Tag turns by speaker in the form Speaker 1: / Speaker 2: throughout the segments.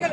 Speaker 1: ₹1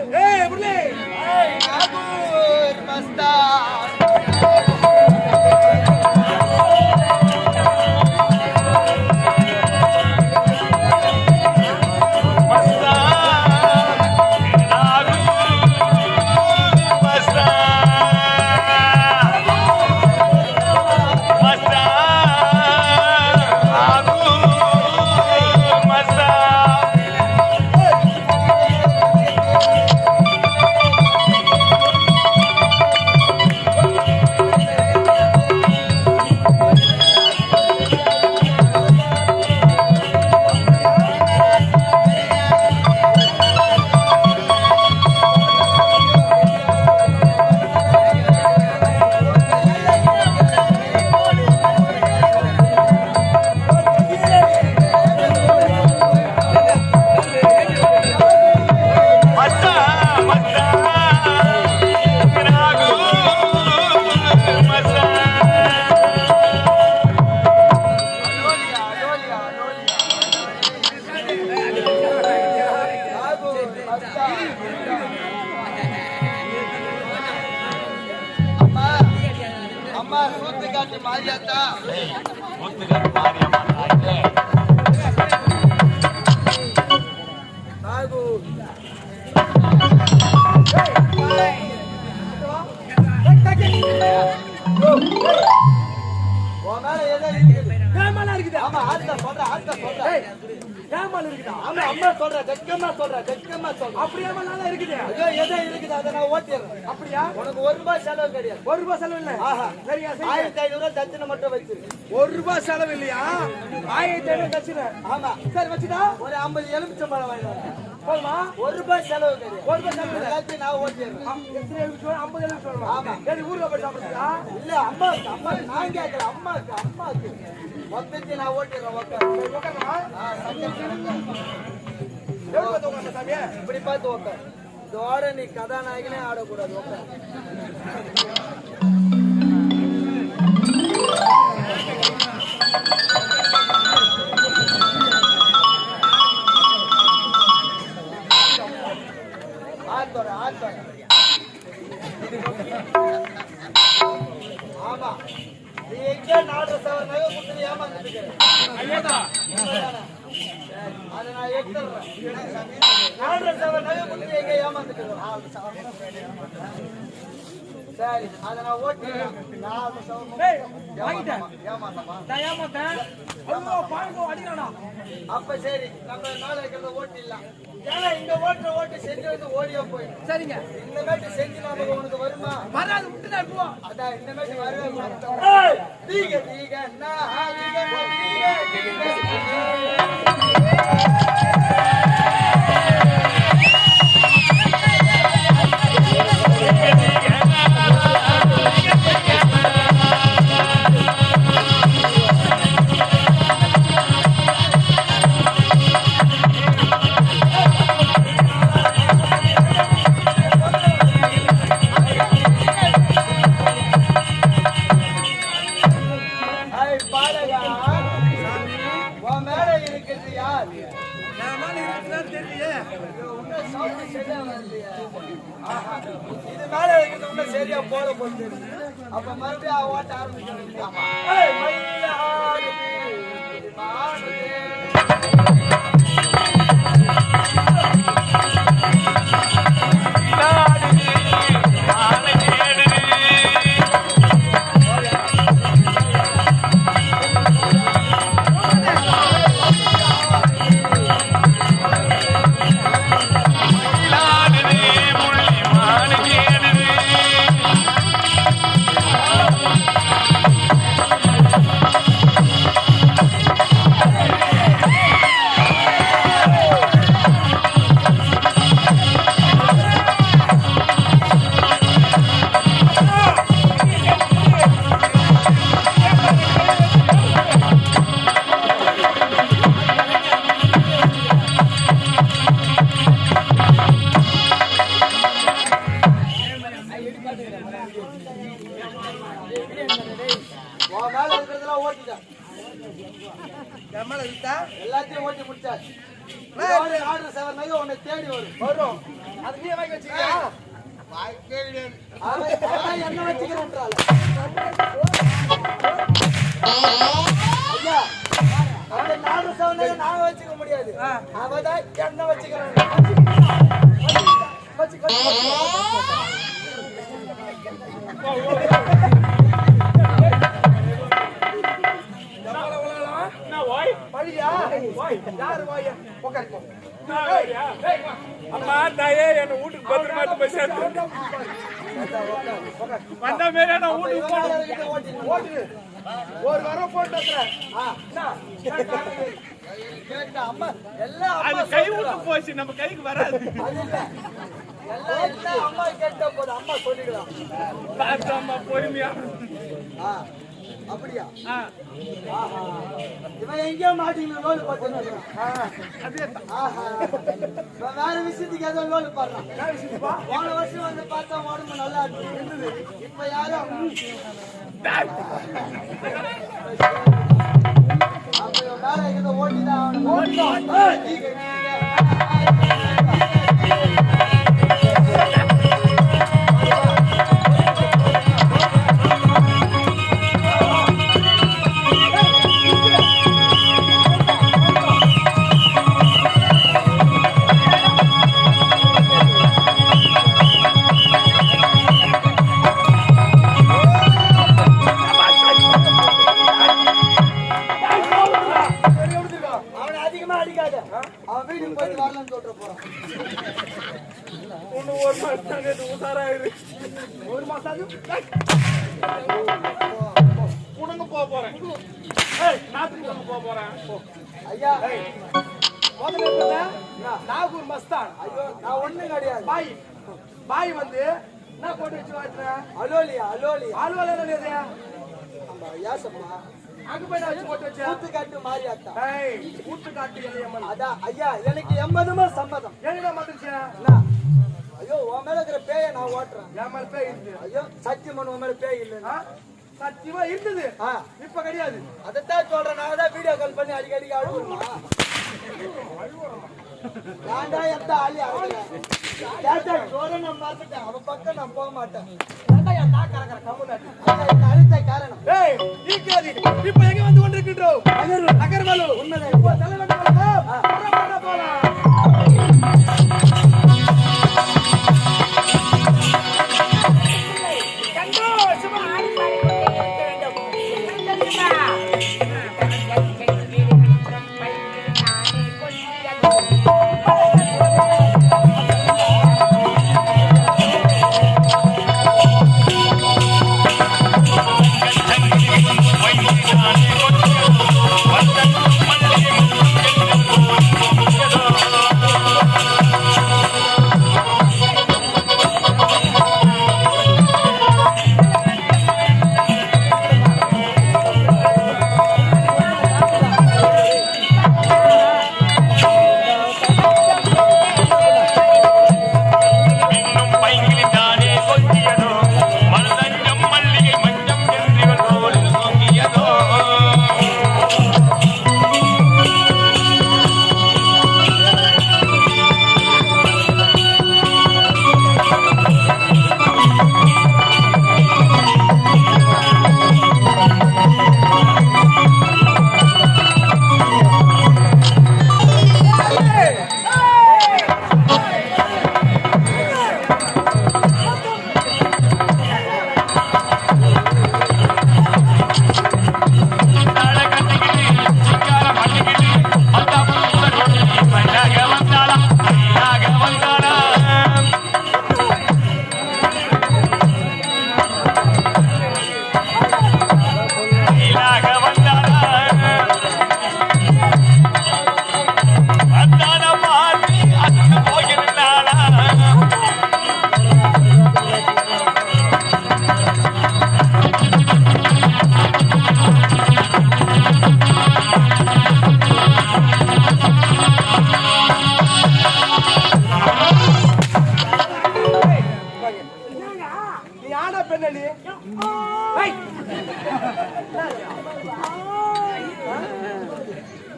Speaker 1: செலவு இல்லையா? 1500 தட்சணை. ஆமா சரி வச்சுடா. ஒரு 50 எலுமிச்சம்பழம் வாங்கிட்டு போமா. ₹1 செலவு கிடையாது. ₹1 செலவு எல்லாத்தையும் நான் ஓட்டிடுறேன். எத்தனை எலுமிச்சம்பழம்? 50 எலுமிச்சம்பழம். ஆமா சரி ஊர்ல போய் சாப்பிடுறியா? இல்ல அம்மா நான் கேட்கல. அம்மாக்கு மொத்தத்தையும் நான் ஓட்டிடுறேன். உட்காருமா. இப்படி பார்த்து உட்கார். இதோட நீ கதாநாயகனே ஆடக்கூடாது. உட்கார். ஆமா நீ எங்க 4 சவர நகை கொடுத்து ஏமாந்துட்டு அதை நான் எடுத்துறேன். 4 சவர நகை கொடுத்து எங்க ஏமாந்துட்டு சரி அதை நான் ஓட்டிடுறேன். 4 சவர அப்ப சரி நம்ம நாளை இருக்கிறத ஓட்டிடலாம். ஏன்னா இங்க ஓட்டு செஞ்சு வந்து ஓடியா போய் சரிங்க. இந்த மேட்டு செஞ்சு நமக்கு உனக்கு வருமா? வராது. விட்டுதான் போ. அதான் இந்த மேட்டு வரவே மாட்டேன். தீக தீக சரியா போட போகுது. அப்ப மறுபடியும் ஓட்ட ஆரம்பிச்சு எல்லாத்தையும் ஓட்டி முடிச்சாச்சு. 6 7 உன்னை தேடி வரும். அது நீ வாங்கி வச்சுக்கியா? என்ன வச்சுக்கிறேன்றால ஐயா, அந்த 4 சவனை நான் வச்சுக்க முடியாது. அவதான் என்ன வச்சுக்கிறேன்.
Speaker 2: அம்மா தாயே என்ன வீட்டுக்கு பத்திரமா போய் சேர்த்து வந்த மேல நான் வீட்டுக்கு
Speaker 1: ஓட்டு ஒரு வாரம் போட்டு
Speaker 2: அது கை விட்டு போச்சு, நம்ம கைக்கு வராது.
Speaker 1: எல்லாம் அம்மா கேட்ட போது அம்மா சொல்லிக்கலாம்.
Speaker 2: பார்த்து அம்மா பொறுமையா.
Speaker 1: அப்படியா? இவன் எங்கேயோ மாட்டீங்க லோடு பார்த்தேன். வேற விஷயத்துக்கு ஏதோ லோடு பாடுறான். போன வருஷம் வந்து பார்த்தா உடம்பு நல்லா இருந்தது. இப்ப யாரும் அப்ப வேற எங்க ஓட்டிதான் ஐயா நாகூர் மஸ்தான். ஐயோ நான் ஒண்ணும் கிடையாது. பாய் வந்து என்ன போட்டு வச்சு வாட்டுறேன். அலோலியா யாசப்பா அங்க போய் வச்சு போட்டு வச்சு ஊத்து காட்டு மாறியாத்தா. ஊத்து காட்டு இளையம்மன். அதான் ஐயா எனக்கு எம்மதமா சம்மதம். என்ன மாட்டுச்சு? ஐயோ உன் மேல இருக்கிற பேய நான் ஓட்டுறேன். என் மேல பேய் இருக்கு. ஐயோ சத்தியமன் உன் மேல பேய் இல்லைன்னா சத்தியமா இருந்தது. இப்ப கிடையாது. அதைத்தான் சொல்றேன். நான் தான் வீடியோ கால் பண்ணி அடிக்கடி அழுகுறேன். ஏன்டா எந்த ஆளி அழுகுற? நான் பார்த்துட்டேன். அவன் பக்கம் நான் போக மாட்டேன். காரணம் இப்ப எங்க வந்து கொண்டிருக்கின்றோம்? நகர்வலு உண்மைதான்.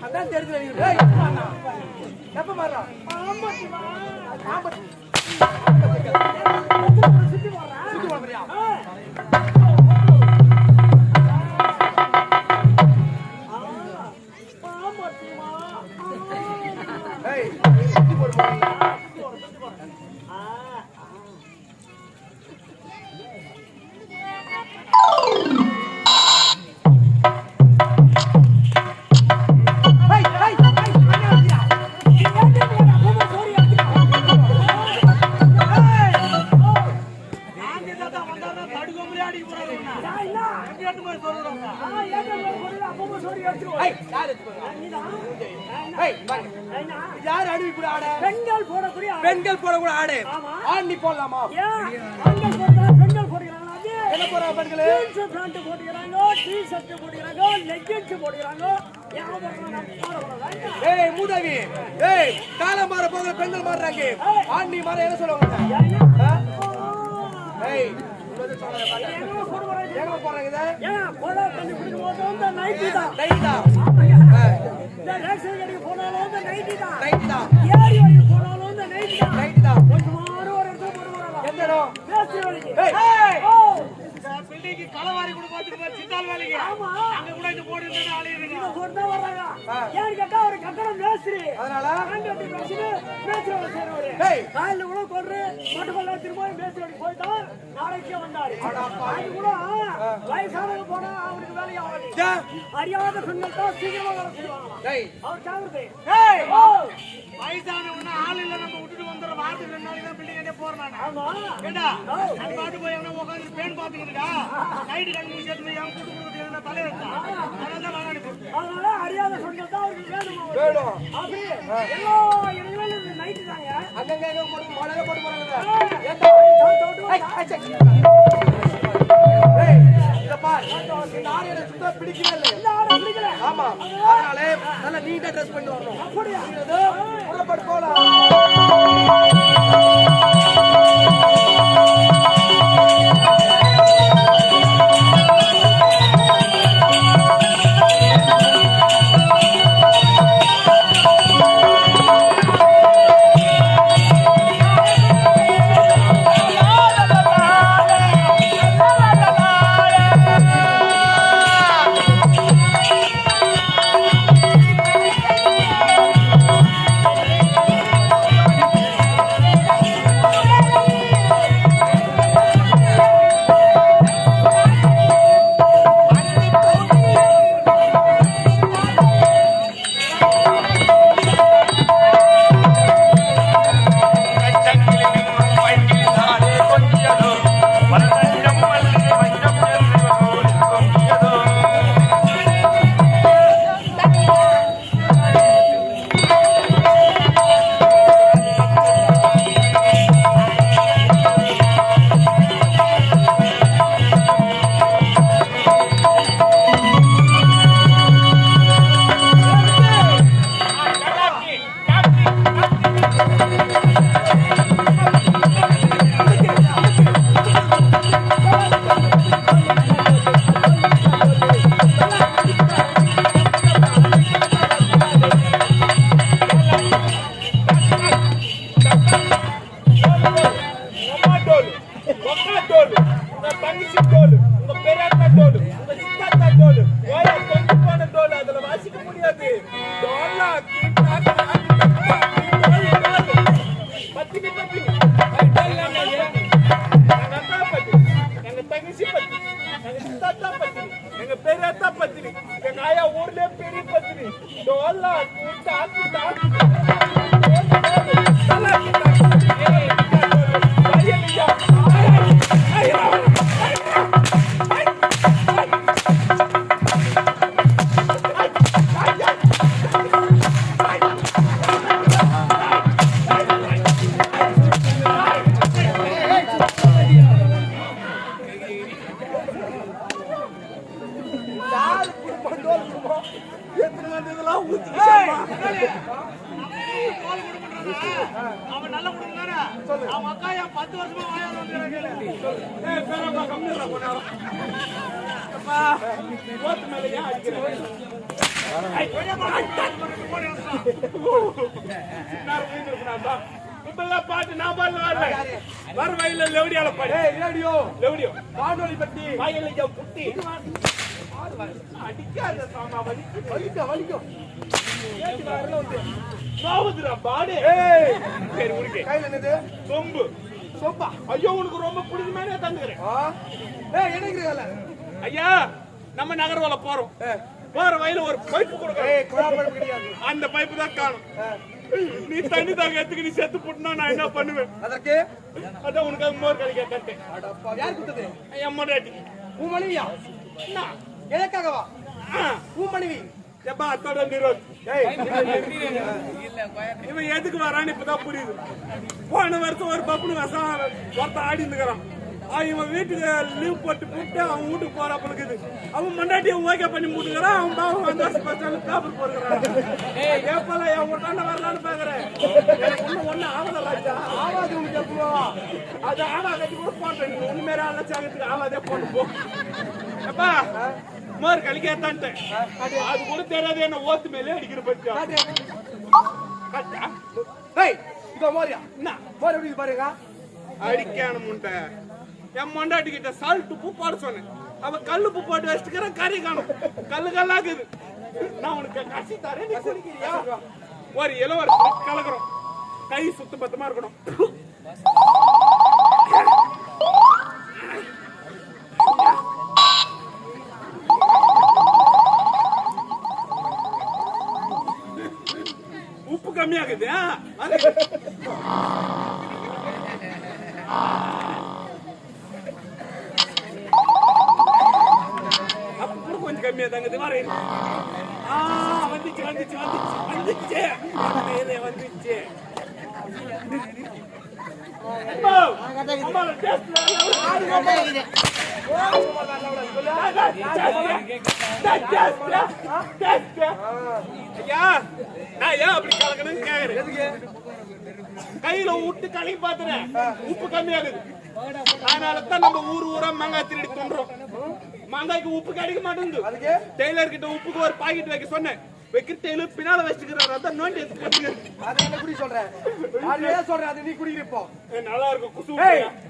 Speaker 1: அதான் தெரிஞ்சு எப்ப மாறா யார் அடிக்கக்கூடிய ஆடை? பெண்கள் போடக்கூடிய ஆடை. ஆண் நீ போடலாமா?
Speaker 3: பெண்கள் போடுறாங்க,
Speaker 1: என்ன போறாங்க பெண்களே?
Speaker 3: ஜீன்ஸ் பேண்ட் போடுறாங்க, டி-ஷர்ட் போடுறாங்க, லெகின்ஸ் போடுறாங்க.
Speaker 1: ஏய் மூதேவி, ஏய் காலம் மாற போகிற பெண்கள் மாறுறாங்க. ஆண் நீ மாற என்ன சொல்லுவாங்க? ஏய் எங்க போறாங்க இத?
Speaker 3: ஏன் கோலா தண்ணி குடிக்கும்போது அந்த நைட்டி தான். இந்த ரேஷன் கடைக்கு போனாலும் அந்த நைட்டி தான். ஏரி வழி போனாலும் அந்த நைட்டி தான். கொஞ்சமாறு ஒரு இடத்துல போடுவாங்க.
Speaker 1: எந்த இடம்?
Speaker 3: பேசி வழிக்கு.
Speaker 4: பிள்ளைக்கு களவாரி கொடுப்பாத்துக்கு சித்தால் வேலைக்கு.
Speaker 3: ஆமா.
Speaker 4: அங்க கூட இந்த போடு இருந்தா ஆளிருங்க.
Speaker 3: இத போட்டு வர்றாங்க. ஏன் கேட்டா ஒரு கட்டடம் மேஸ்திரி.
Speaker 1: அதனால
Speaker 3: கான்ட்ராக்ட் பேசிட்டு மேஸ்திரி வேலை செய்றவரு.
Speaker 1: ஏய்
Speaker 3: காலையில கூட கொன்று மட்டப்பள்ள திரும்ப மேஸ்திரி வேலைக்கு போயிட்டா நாளைக்கே வந்தாரு. அது கூட வயசானவங்க போனா அவருக்கு வேலையா ஆகுது. அறியாத பெண்கள் தான் சீக்கிரமா வேலை செய்வாங்க.
Speaker 1: ஏய்
Speaker 3: அவர் சாகுறது.
Speaker 1: ஏய்
Speaker 4: வயசானவனா ஆள் இல்ல நம்ம விட்டுட்டு வந்துற வாரத்துக்கு 2 நாளைக்கு தான் பில்டிங் கட்டே போறேன் நான்.
Speaker 3: ஆமா.
Speaker 4: ஏண்டா நான் பாட்டு போய் எவனோ உட்கார்ந்து பேன் பாத்துக்கிட்டுடா. நைட் கண்ணு மூடி சேர்த்து எவன் கூட்டு கொடுத்து என்ன தலை வைத்தா. அதனால தான் வாங்கி போறேன்.
Speaker 3: அதனால அறியாத பெண்கள் தான் அவருக்கு வேணும்.
Speaker 1: வேணும்.
Speaker 3: அப்படி எல்லா இடங்களிலும் நைட்டு தாங்க.
Speaker 1: அங்கங்க எங்க போட்டு மழையில போட்டு போறாங்க. ஏய் இத பார். இந்த ஆடையை சுத்தமா பிடிக்கவே இல்லை.
Speaker 3: இந்த ஆடை பிடிக்கல.
Speaker 1: ஆமா. அதனால நல்ல நீட்டா ட்ரெஸ் பண்ணி வரணும்.
Speaker 3: அப்படியா?
Speaker 1: புறப்பட்டு போலாம்.
Speaker 4: அவன் நல்ல குடும்பம் அவன் அக்கா 10 வருஷமா வாயால வந்து
Speaker 2: பாட்டு நான் பாடல வர வயல லெவடியால பாடு லெவடியோ
Speaker 1: வானொலி பத்தி
Speaker 2: வயல புட்டி
Speaker 1: அடிக்காத சாமா வலிக்கும்
Speaker 2: சாவுதுடா பாடு.
Speaker 1: ஏய்
Speaker 2: சரி உனக்கு
Speaker 1: கையில என்னது
Speaker 2: சொம்பு.
Speaker 1: சோப்பா
Speaker 2: ஐயோ உனக்கு ரொம்ப பிடிக்குமே தந்துக்கிறேன்.
Speaker 1: ஏய் என்னங்கறல
Speaker 2: ஐயா நம்ம நகர்வல போறோம். போற வயல ஒரு பைப்பு கொடுக்கறேன்.
Speaker 1: ஏய் குழா பைப்பு கிடையாது.
Speaker 2: அந்த பைப்பு தான் காணும். நீ தண்ணி தாங்க எடுத்துக்கு நீ செத்து போட்டுனா நான் என்ன பண்ணுவேன்?
Speaker 1: அதற்கு
Speaker 2: அதான் உனக்கு மோர் கழிக்க கட்டேன்.
Speaker 1: அடப்பா யார் குடுத்தது?
Speaker 2: என் மொண்டாட்டி.
Speaker 1: உன் மனைவியா?
Speaker 2: என்ன?
Speaker 1: எனக்காகவா? உன் மனைவி
Speaker 2: எப்பா அத்தோட நிரோத்.
Speaker 1: ஏய்
Speaker 2: இவன் எதுக்கு வரான்னு இப்பதான் புரியுது. போன வருஷம் ஒரு பப்புனு வருஷம் ஒருத்த ஆடி இருந்துக்கிறான். இவன் வீட்டுக்கு லீவ் போட்டு கூப்பிட்டு அவன் வீட்டுக்கு போறாப்புல இருக்குது. அவன் மண்டாட்டி ஓகே பண்ணி மூட்டுக்கிறான். அவன் பாவம் வந்து பேப்பர் போடுறான். ஏப்பல என் வீட்டாண்ட வரலான்னு பாக்குறேன். ஒண்ணு ஆவல ராஜா.
Speaker 1: ஆவாது உங்களுக்கு எப்போ?
Speaker 2: அது ஆவா கட்டி கூட போட்டேன். உண்மையா அழைச்சாகிறதுக்கு ஆவாதே போட்டு போ. எப்பா மோர் கழிக்காத்தான்ட்டேன். அது கூட தெரியாது என்ன ஓத்து மேலே அடிக்கிற பச்சா. கட்டா
Speaker 1: ஏய் இதோ மோரியா
Speaker 2: என்ன
Speaker 1: மோர் எப்படி பாருங்க.
Speaker 2: அடிக்கான முண்டை என் மொண்டாட்டி கிட்ட சால்ட் உப்பு போட சொன்னேன். அவன் கல்லு உப்பு போட்டு வச்சுக்கிற கறி காணும். கல்லு கல்லாக்குது. நான் உனக்கு கசி தரேன். நீ குடிக்கிறியா? ஒரு இளவர கலக்குறோம். கை சுத்த பத்தமா இருக்கணும். உப்பு கம்மியாகுது. கொஞ்சம் கம்மியா தாங்க வரேன். வந்துச்சு வந்துச்சு வந்துச்சு வந்துச்சு வந்துச்சு. கையில விட்டு கலி பாத்துறேன். உப்பு கம்மியாகுது. அதனாலதான் நம்ம ஊரா மாங்காய் திருடி தோன்றோம். மாங்காய்க்கு உப்பு கிடைக்க மாட்டேங்குது. டெய்லர் கிட்ட உப்புக்கு ஒரு பாக்கெட் வைக்க சொன்னேன். வைக்கிற டெய்லர் பின்னால வச்சுக்கிறாரு. அதான் நோண்டி எடுத்து போட்டுங்க.
Speaker 1: அது என்ன குடி சொல்றேன்? அது ஏன் சொல்றேன்? அது நீ குடிக்கிற இப்போ.
Speaker 2: நல்லா இருக்கும் குசு.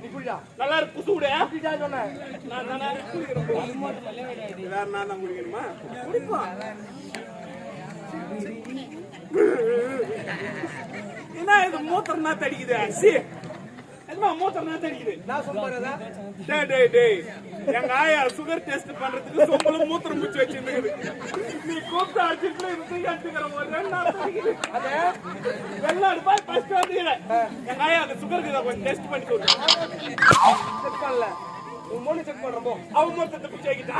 Speaker 1: நீ குடிடா.
Speaker 2: நல்லா இருக்கு குசு விட.
Speaker 1: குடிடா சொன்னேன்.
Speaker 2: நான் தானே குடிக்கிறேன். வேற நான் தான் குடிக்கணுமா? குடிப்பா. என்ன இது மூத்திரம் தான் தடிக்குது. சி என்ன மூத்திரம் தான் தடிக்குது.
Speaker 1: நான் சொல்றேன்.
Speaker 2: டேய் டேய் டேய் எங்க ஆயா சுகர் டெஸ்ட் பண்றதுக்கு சொம்பல மூத்திரம் முச்சு வச்சிருந்தது. நீ கூப்பிட்டு அடிச்சுட்டு இருந்து எடுத்துக்கிற ஒரு 2 நாள் தடிக்குது.
Speaker 1: அது
Speaker 2: வெள்ளாடு போய் ஃபர்ஸ்ட் வந்துற. எங்க ஆயா அந்த சுகருக்கு கொஞ்சம் டெஸ்ட் பண்ணி கொடுங்க.
Speaker 1: செக் பண்ணல. உன் மோனி செக் பண்றோம் போ.
Speaker 2: அவங்க மூத்திரத்தை பிடிச்சி வைக்கிட்டா.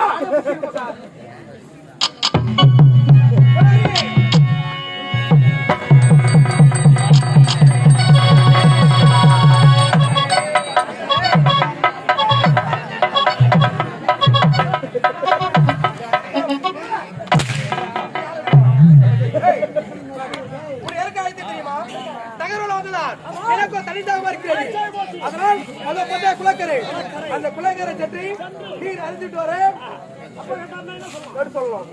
Speaker 1: அதனால் அந்த குலக்கரை அந்த குலக்கரை சற்றி நீர் அரிஞ்சிட்டு வர சொல்லணும்.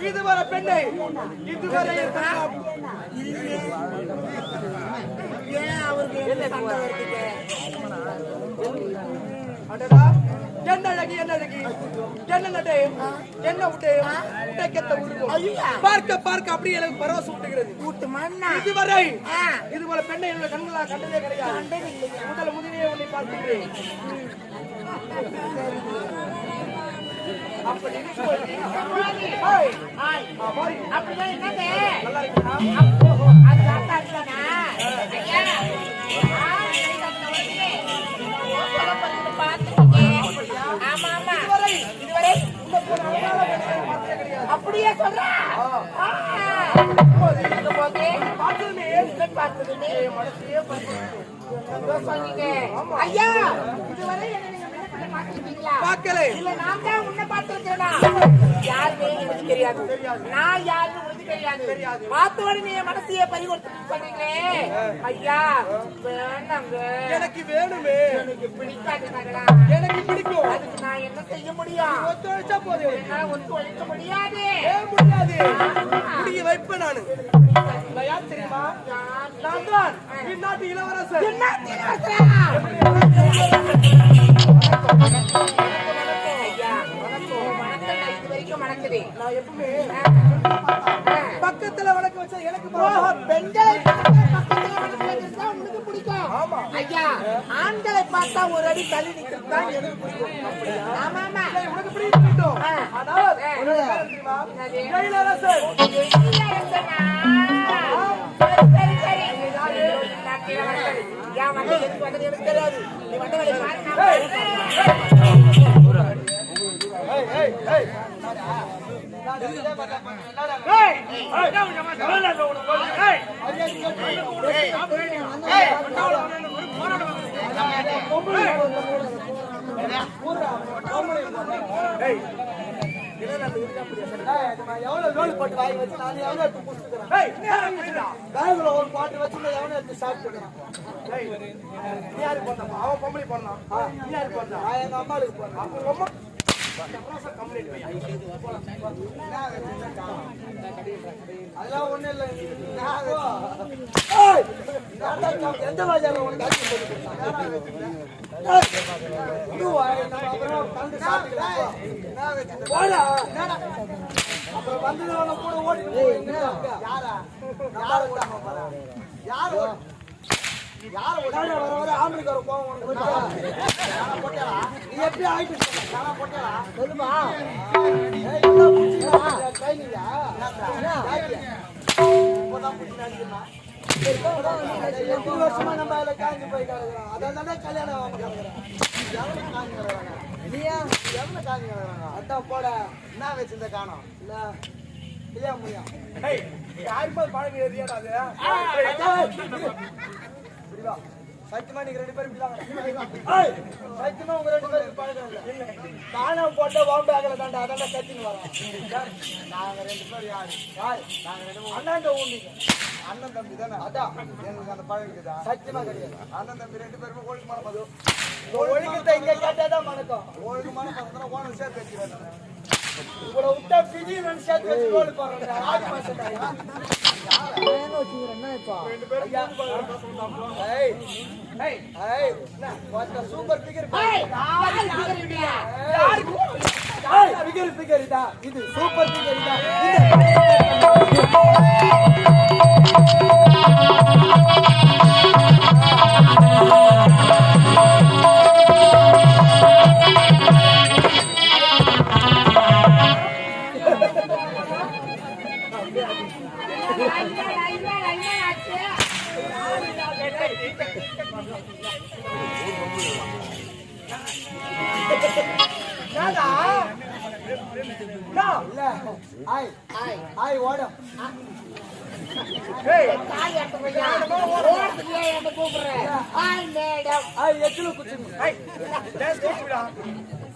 Speaker 1: இதுவரை பெண்ணை இதுவரை
Speaker 3: ஏன் அவருக்கு என்ன சண்டை வருதுங்க?
Speaker 1: அடடா, என்ன அழகு, என்ன அழகு, என்ன நடை, என்ன உடை, உடைக்கத்த உருவம்.
Speaker 3: ஐயா.
Speaker 1: பார்க்க பார்க்க அப்படியே எனக்கு பரவசம் ஊட்டுகிறது.
Speaker 3: கூட்டு மண்ணா
Speaker 1: இதுவரை இதுபோல பெண்ணை என்னுடைய கண்களால் கண்டதே கிடையாது. முதலே உன்னை பார்க்கிறேன். அப்படி இருக்கும்போது, ஹாய், ஹாய்,
Speaker 3: அப்படிதான் என்னங்க?
Speaker 1: நல்லா இருக்கா?
Speaker 3: அது தாத்தா இருக்கானா? ஐயா. ஆமா ஆமா. இதுவரை அப்படியே சொல்றா. ஐயா இதுவரை
Speaker 1: பார்க்கல.
Speaker 3: இல்ல நான் தான் உன்னை பார்த்திருக்கேனா? யாருமே எனக்கு தெரியாது. நான் யாருன்னு உனக்கு தெரியாது. பார்த்தோட நீ மனசையே பறிகொடுத்து சொல்றீங்களே ஐயா, வேண்டாங்க.
Speaker 1: எனக்கு வேணுமே,
Speaker 3: எனக்கு பிடிக்காது நகடா.
Speaker 1: எனக்கு பிடிக்கும்.
Speaker 3: அதுக்கு நான் என்ன செய்ய முடியும்?
Speaker 1: ஒத்துழைச்சா போதும்.
Speaker 3: என்னால ஒத்துழைக்க முடியாது.
Speaker 1: ஏன் முடியாது? முடிய வைப்பேன் நானு. நான் யார் தெரியுமா? நான் தான் இந்நாட்டு இளவரசர்.
Speaker 3: ஐயா இது வரைக்கும் மணக்குது.
Speaker 1: நான் எப்பவுமே பக்கத்துல வணக்க வச்சா எனக்கு
Speaker 3: பெண்களை பக்கத்துல வணக்க வச்சா உனக்கு பிடிக்கும்.
Speaker 1: ஆமா.
Speaker 3: ஐயா ஆண்களை பார்த்தா ஒரு அடி தள்ளி நிக்கிறது தான் எனக்கு பிடிக்கும். ஆமா ஆமா.
Speaker 1: உனக்கு பிடிக்கும். ஆனால் தெரியுமா? இளவரசர்.
Speaker 3: சரி என் வண்டி எதுக்கு வந்தது எனக்கு தெரியாது. நீ வண்டி வேலை பாரு.
Speaker 1: எவ்வளவு லோல் போட்டு வாங்கி வச்சு நான் எவ்வளவு எடுத்து குடிச்சுக்கிறேன். பேக்ல ஒரு பாட்டு வச்சு எவனை எடுத்து சாப்பிட்டுக்கிறேன். நீ யாரு போனா? அவன் பொம்பளை போனா. நீ யாரு போனா? நான் எங்க அம்மாளுக்கு போறேன். அப்ப உங்க அம்மா அதெல்லாம் ஒண்ணு இல்ல. எந்த வாஜால உனக்கு அப்புறம் வந்தது கூட ஓடி யாரா யாரு வர வர ஆம்பளைக்கு வர கோவம் நீ எப்படி ஆயிட்டு சொல்லுமா? எட்டு வருஷமா நம்ம அதுல காஞ்சி போய் கிடக்குறோம். அதான் கல்யாணம் எவ்வளவு காஞ்சி கிடக்குறாங்க. அதான் போட என்ன வச்சிருந்த காணும் இல்ல இல்லையா முடியும். யாருமே பழக ஏரியாடாது. சத்தியமா நீங்க ரெண்டு பேரும் சத்தியமா உங்க ரெண்டு பேரும் பழக்கம் இல்ல. காணாம போட்ட வாம்பாகல தாண்டா அதாண்டா கத்தின்னு வரோம். நாங்க ரெண்டு பேரும் யாரு நாங்க ரெண்டு அண்ணாண்ட ஊண்டிங்க. அண்ணன் தம்பி தானே. அதான் எனக்கு அந்த பழகம் இருக்குதா? சத்தியமா கிடையாது. அண்ணன் தம்பி ரெண்டு பேருமே ஒழுக்கமான மது. ஒழுக்கத்தை இங்க கேட்டாதான் மணக்கம். ஒழுக்கமான மதத்துல ஓனம் சேர்த்து வச்சுக்கிறேன். இவ்வளவு விட்டா பிஜி சேர்த்து வச்சு ரோடு போறேன். ஆடி மாசம் சூப்பர் பிகர் பிகர் இதா. இது சூப்பர் பிகர் இதா.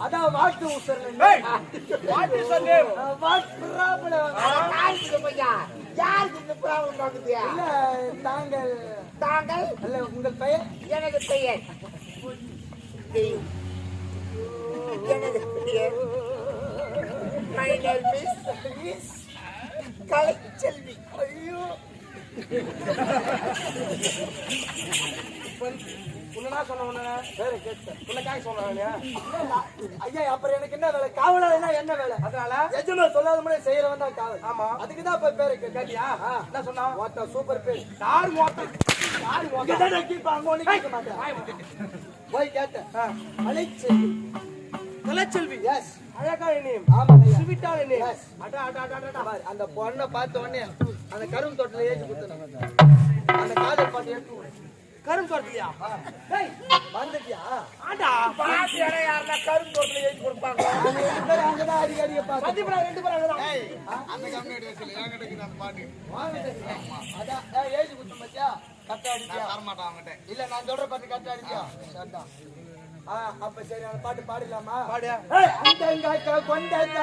Speaker 1: அதான் வாட்டு தாங்கள்
Speaker 3: தாங்கள்
Speaker 1: அல்ல உங்கள் பெயர்?
Speaker 3: எனது பெயர் எனது பெயர் My name is கலைச்செல்வி.
Speaker 1: ஐயோ உன்னா சொன்ன உன்ன வேற கேட்டேன் உனக்காக சொன்னேன் ஐயா அப்புறம் எனக்கு என்ன வேலை காவலா என்ன வேலை அதனால எஜமா சொல்லாத மாதிரி செய்யறவன் தான் காவல் ஆமா அதுக்கு தான் இப்ப பேரு கேட்டியா என்ன சொன்னா வாட்ட சூப்பர் பேர் யார் மோட்ட யார் மோட்ட இத கேட்பாங்க ஒண்ணு கேட்க மாட்டேன் போய் கேட்டேன் கலைச்செல்வி எஸ் அழகா நேம் ஆமா ஸ்வீட்டான நேம் எஸ் அட அந்த பொண்ணை பார்த்த உடனே அந்த கரும் தோட்டல ஏறி குத்துறாங்க அந்த காதல் பாட்டு எடுத்து கரும் தோட்டலையா டேய் வந்துட்டியா ஆடா பாட்டியாரே யாரனா கரும் தோட்டல ஏறி கொடுப்பாங்க அங்க தான் அடி பாத்து சத்தியமா ரெண்டு பேரும் அங்க தான் ஏய் அந்த கம்யூனிட்டி வயசுல என்கிட்ட இருக்கு அந்த பாட்டு அட ஏறி குத்து மச்சான் கட்ட அடிச்சியா வர மாட்டான் அவங்கிட்ட இல்ல நான் சொல்ற பாட்டு கட்ட அடிச்சியா சட்டா அப்ப சரி அந்த பாட்டு பாடலாமா பாடு அந்த எங்க கொண்டாரி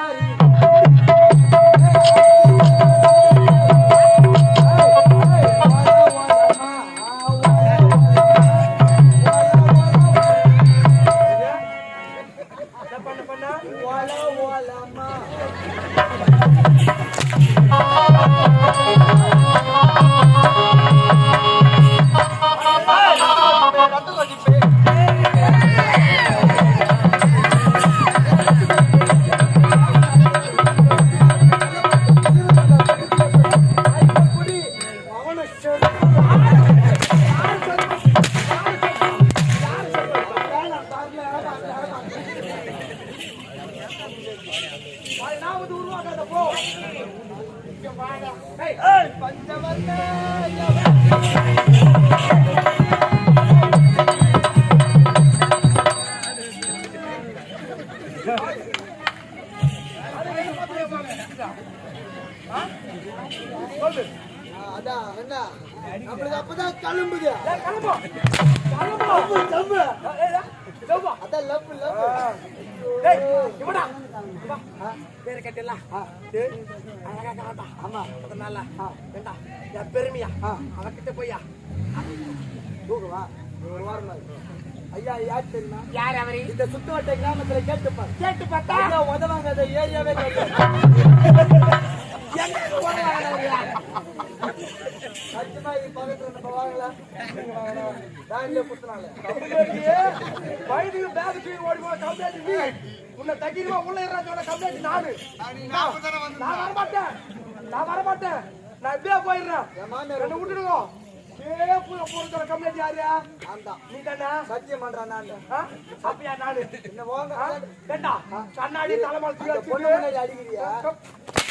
Speaker 1: அப்பதான் கிளம்புது அதான் லவ் பேரு கட்டல ஆமா அதனால பெருமையா அவகிட்ட போய்யா தூக்குவா ஒரு வாரம் ஐயா யார் தெரியுமா யார் அவரு இந்த சுத்தவட்ட கிராமத்துல கேட்டு பார்த்தா உதவாங்க அந்த ஏரியாவே உன்னை தகிரிமா உள்ள கம்ப்ளைண்ட் நானு நான் வரமாட்டேன் நான் இப்படியே போயிடுறேன் என்ன விட்டுடுங்க கம்ப்ளைண்ட் யாரு நீ தானே சத்தியம் பண்றேன் நான் அப்படியா நானு என்ன கண்ணாடி தலைமால் அடிக்கிறியா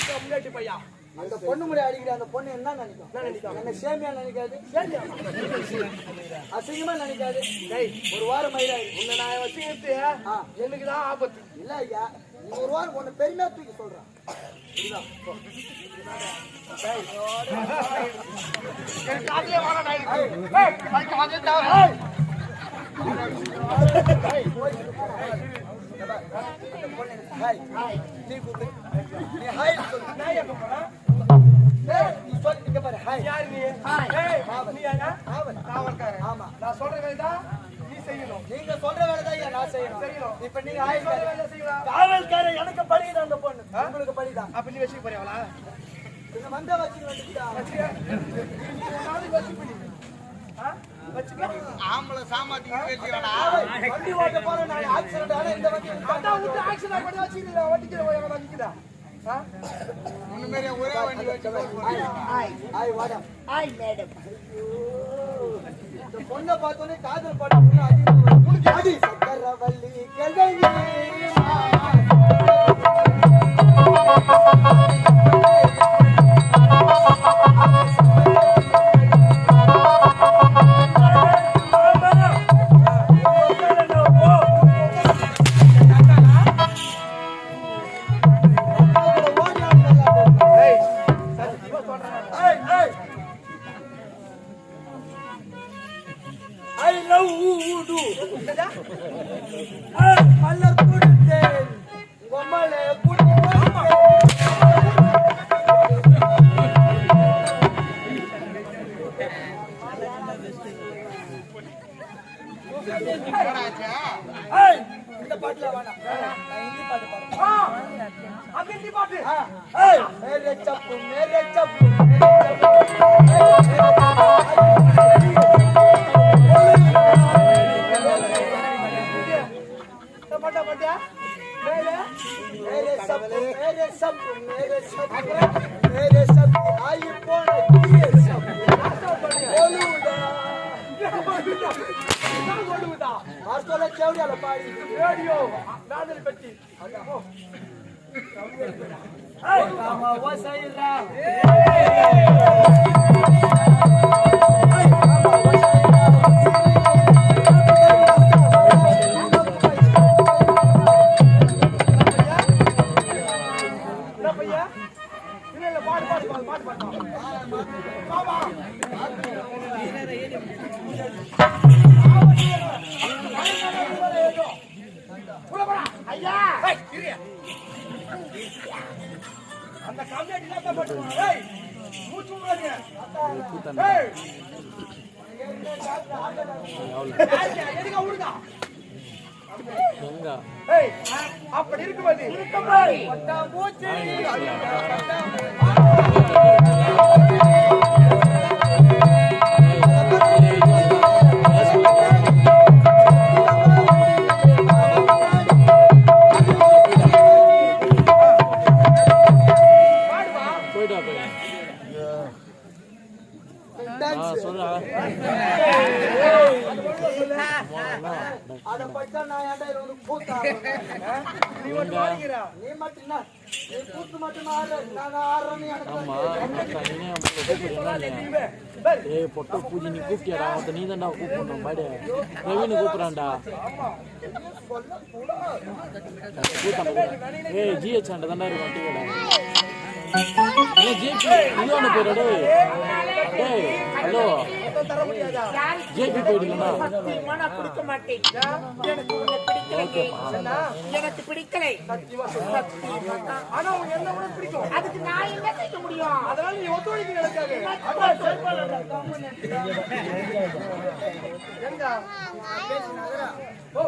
Speaker 1: கம்ப்ளைண்ட் பையா அந்த பொண்ணு முறை அடிக்கிற அந்த பொண்ணு என்ன நினைக்கும் என்ன சேமியா நினைக்காது அசிங்கமா நினைக்காது ஒரு வாரம் மயிலாயிரு உன்னை நான் வச்சுக்கிட்டு எனக்குதான் ஆபத்து இல்ல ஐயா நீ ஒரு வாரம் உன்னை பெருமையா தூக்கி சொல்றான் நீங்க சொல்ற வேலைதான் நான் செய்யணும் இப்ப நீங்க காவல்காரர் எனக்கு படிக்குது அந்த பொண்ணு உங்களுக்கு படிதான் அப்ப நீ வச்சுக்க போறியாவளா வந்த ஆம்பளை சாமாத்தி வண்டி ஓட்ட போறேன் நான் ஆக்சிடென்ட் ஆனா இந்த வண்டி ஆக்சிடென்ட் பண்ணி வச்சுக்கிறேன் வண்டிக்கு வண்டிக்குதா ஒரே வண்டி இந்த பொண்ணை பார்த்தோன்னே காதல் பாட்டு சக்கரவல்லி கிழங்கி ஏய், இந்த பாட்டுல வேணாம். நான் ஹிந்தி பாட்டு பாடுறேன்.
Speaker 3: அது ஹிந்தி பாட்டு.
Speaker 1: ஏய், மேரே சப்பு மேரே சப்பு
Speaker 3: பாட்டா பாட்டியா மேலே
Speaker 1: मेरे सब मेरे सब आई कौन ये सब बोलूदा आजकल केवड़ियाला पाड़ी
Speaker 3: ரேடியோ நாதல் பெட்டி
Speaker 1: ஏய் மாமா வசைரா
Speaker 3: அந்த கம்மியாடி என்ன பண்ணுவாங்க? ஏய் மூச்சு விடாதீங்க. ஏய் எதுக்கு விடுதா? ஏய் அப்படி இருக்கும்போது பட்டா மூச்சு
Speaker 1: அத பட்டா நான் ஏன்டா இவனுக்கு கூத்தா
Speaker 3: நீ வந்து வாங்கிக்கிறா.
Speaker 1: நீ மட்டும் என்ன நீ கூத்து மட்டும் ஆடுற நான் ஆடுறேன்னு எனக்கு
Speaker 5: ஏய் பொட்ட பூஜை நீ கூப்பிட்டியாடா அவன் நீ தான்டா கூப்பிடணும் பாடு ரவின்னு கூப்பிட்றான்டா ஏய் ஜிஹெச் ஆண்ட தான்டா இருக்கும் வண்டி கடை ஜேபி இது ஒன்று போயிடா டேய் ஹலோ
Speaker 3: தர முடியாதா?
Speaker 5: ஜேபி போயிடுங்களா
Speaker 6: சத்தியமா கொடுக்க மாட்டேன். எனக்கு உன்னை பிடிக்கலை. எனக்கு பிடிக்கலை. சத்தியமா.
Speaker 3: ஆனா உனக்கு என்ன கூட பிடிக்கும்.
Speaker 6: அதுக்கு நான் என்ன செய்ய முடியும்?
Speaker 3: அதனால நீ ஒத்துழைக்க நடக்காது. எங்க ஓ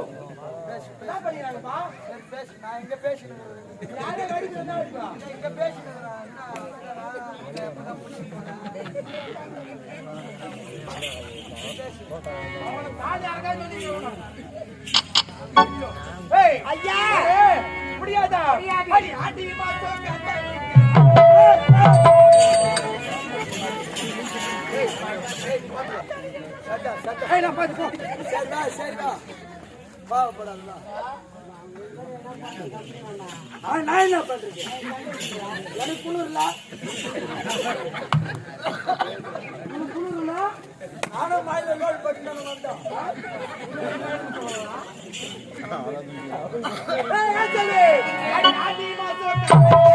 Speaker 3: என்ன பண்ணிடுறாங்கப்பா?
Speaker 1: பேசு நான் இங்க பேசினேன்
Speaker 3: யாரே கடிச்சு என்ன இருக்கா?
Speaker 1: இங்க பேசினேன்
Speaker 3: அவனை தாலி அறக்கா சொல்லிடுவோம். ஏய்
Speaker 6: ஐயா
Speaker 3: ஏய் முடியாதா?
Speaker 6: முடியாது.
Speaker 3: அடி ஆட்டி மாத்தோம் கட்டா. ஏய் நான் பாத்து போ.
Speaker 1: சரிடா பாவப்படாதா
Speaker 3: நான் என்ன பண்றது?
Speaker 1: எனக்கு குளிர்ல
Speaker 3: குளிருல
Speaker 1: நானும் மாயில லோட் பண்ணி வந்தோம்
Speaker 3: ஏய் ஆச்சலே அடி ஆட்டி மாத்தோம்